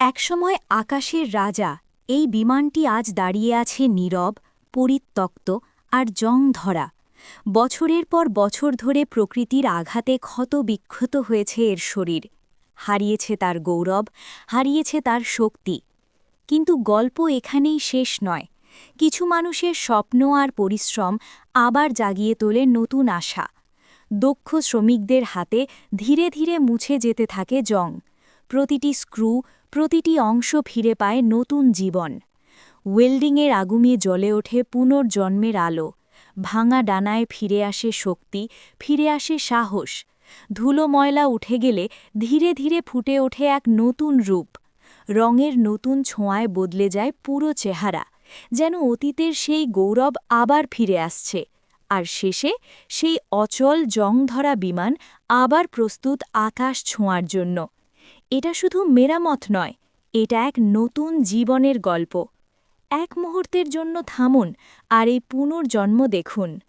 একসময় আকাশের রাজা এই বিমানটি আজ দাঁড়িয়ে আছে নীরব, পরিত্যক্ত আর জং ধরা। বছরের পর বছর ধরে প্রকৃতির আঘাতে ক্ষত-বিক্ষত হয়েছে এর শরীর। হারিয়েছে তার গৌরব, হারিয়েছে তার শক্তি। কিন্তু গল্প এখানেই শেষ নয়। কিছু মানুষের স্বপ্ন আর পরিশ্রম আবার জাগিয়ে তোলে নতুন আশা। দক্ষ শ্রমিকদের হাতে ধীরে ধীরে মুছে যেতে থাকে জং। প্রতিটি স্ক্রু, প্রতিটি অংশ ফিরে পায় নতুন জীবন। ওয়েল্ডিংয়ের আগুনে জ্বলে ওঠে পুনর্জন্মের আলো। ভাঙা ডানায় ফিরে আসে শক্তি, ফিরে আসে সাহস। ধুলো ময়লা উঠে গেলে ধীরে ধীরে ফুটে ওঠে এক নতুন রূপ। রঙের নতুন ছোঁয়ায় বদলে যায় পুরো চেহারা, যেন অতীতের সেই গৌরব আবার ফিরে আসছে। আর শেষে সেই অচল জংধরা বিমান আবার প্রস্তুত আকাশ ছোঁয়ার জন্য। এটা শুধু মেরামত নয়, এটা এক নতুন জীবনের গল্প। এক মুহূর্তের জন্য থামুন আর এই পুনর্জন্ম দেখুন।